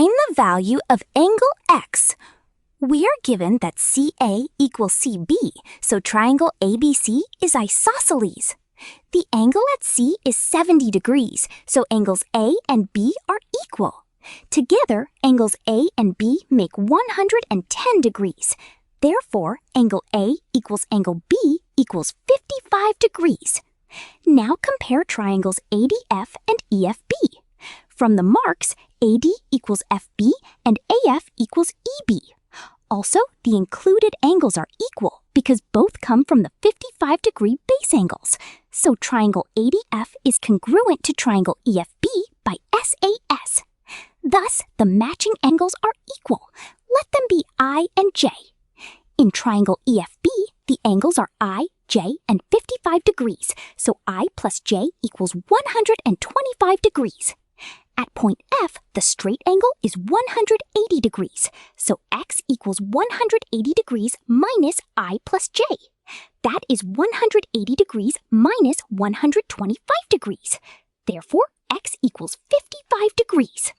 Find the value of angle x. We are given that CA equals CB, so triangle ABC is isosceles. The angle at C is 70 degrees, so angles A and B are equal. Together, angles A and B make 110 degrees. Therefore, angle A equals angle B equals 55 degrees. Now compare triangles ADF and EFB. From the marks, AD equals FB and AF equals EB. Also, the included angles are equal because both come from the 55-degree base angles. So triangle ADF is congruent to triangle EFB by SAS. Thus, the matching angles are equal. Let them be I and J. In triangle EFB, the angles are I, J, and 55 degrees, so I plus J equals 125 degrees. At point F, the straight angle is 180 degrees, so x equals 180 degrees minus I plus J. That is 180 degrees minus 125 degrees. Therefore, x equals 55 degrees.